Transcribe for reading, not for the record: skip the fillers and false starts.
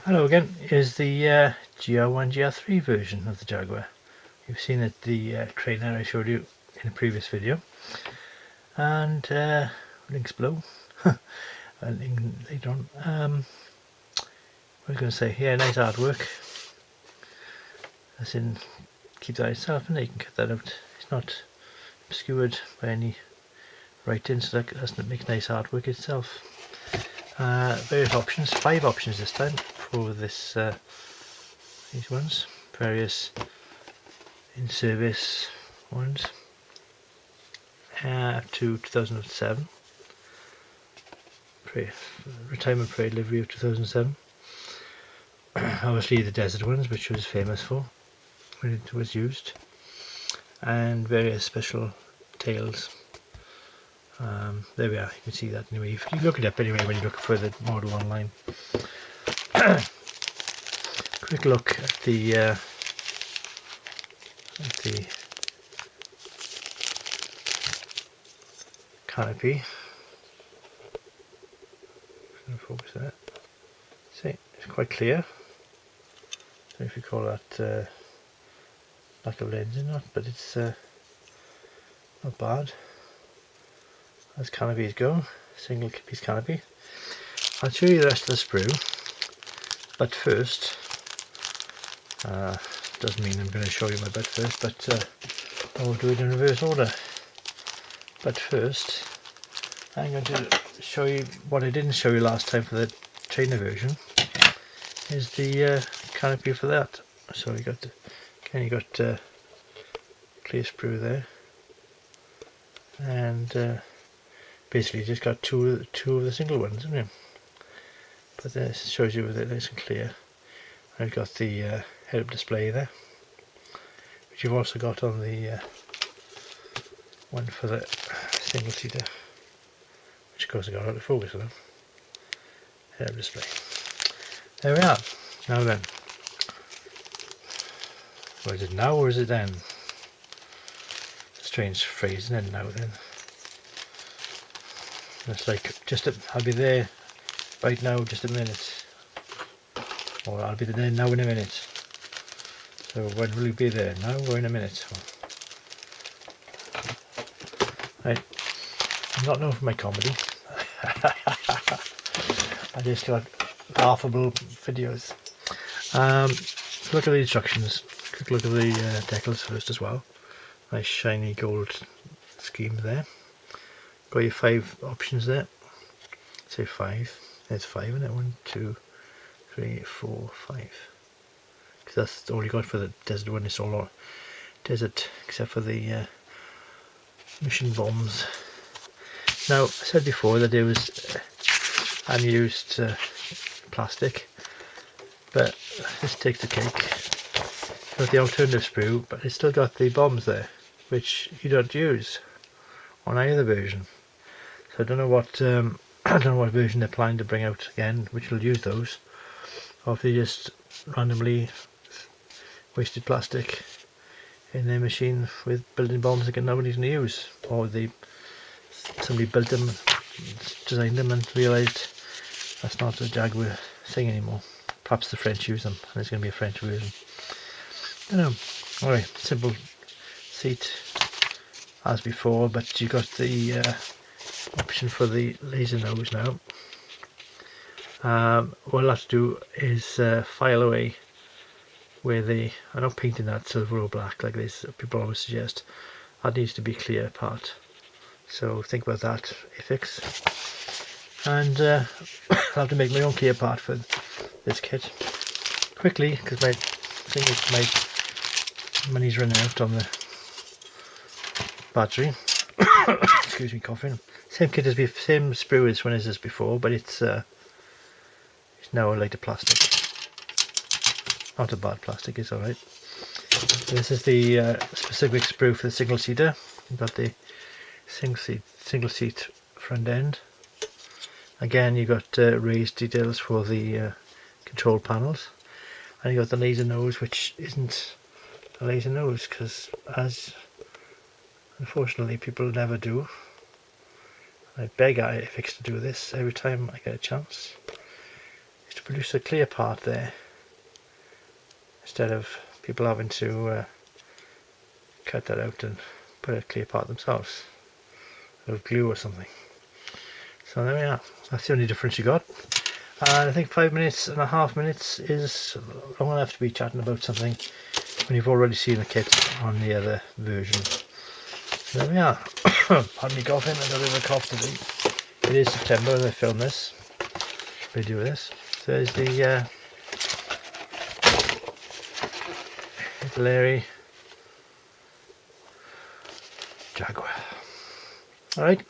Hello again, here's the GR1 GR3 version of the Jaguar. You've seen it, the trainer I showed you in a previous video, and links below, and link later on. I was going to say, yeah, nice artwork, as in, keep that itself, and you can cut that out. It's not obscured by any writing, so that makes nice artwork itself. Various options, 5 options this time for this these ones, various in service ones, up to 2007, retirement parade livery of 2007. Obviously the desert ones, which was famous for when it was used, and various special tails. There we are, you can see that anyway. If you look it up anyway when you look for the model online. Quick look at the canopy. I'm going to focus that. See, it's quite clear. So if you call that lack of lens or not, but it's not bad. As canopies go, single piece canopy. I'll show you the rest of the sprue, but first, doesn't mean I'm going to show you my butt first, but I'll do it in reverse order. But first, I'm going to show you what I didn't show you last time for the trainer version, is the canopy for that. So you got clear sprue there, and basically just got two of the single ones, isn't it? But this shows you with it nice and clear. I've got the head-up display there, which you've also got on the one for the single seater, which of course I got out of focus on. Head-up display. There we are. Now then, or is it now or is it then? It's a strange phrase, isn't it? Now then. It's like I'll be there right now, just a minute, or I'll be there now in a minute. So when will you be there? Now or in a minute? Right, I'm not known for my comedy. I just got laughable videos. Look at the instructions. Quick look at the decals first as well. Nice shiny gold scheme there. Got your 5 options there. Say 5. There's 5 in it. 1, 2, 3, 4, 5. Because that's all you got for the desert one. It's all desert except for the mission bombs. Now I said before that it was unused plastic, but this takes the cake. Got the alternative sprue, but it's still got the bombs there, which you don't use on either version. So I don't know what I don't know what version they're planning to bring out again, which will use those, or if they just randomly wasted plastic in their machine with building bombs that nobody's going to use, or somebody built them, designed them, and realised that's not a Jaguar thing anymore. Perhaps the French use them, and it's going to be a French version. I don't know. Alright, simple seat as before, but you got the option for the laser nose now. What I'll have to do is file away where I'm not painting that silver or black like this people always suggest. That needs to be clear part, so think about that, affix. And I'll have to make my own clear part for this kit quickly, because my money's running out on the battery. Excuse me, coughing. Same kit as same sprue as one as before, but it's now a lighter plastic. Not a bad plastic, it's alright. This is the specific sprue for the single seater. You've got the single seat front end. Again, you got raised details for the control panels, and you got the laser nose, which isn't a laser nose, because as unfortunately people never do. I beg iFix to do this every time I get a chance. is to produce a clear part there, instead of people having to cut that out and put a clear part themselves, of glue or something. So there we are, that's the only difference you got. And I think 5.5 minutes is long enough to be chatting about something when you've already seen the kit on the other version. So there we are. Pardon me coughing, I got a bit of a cough today. It is September when I film this video of this. So there's the Italeri Jaguar. Alright.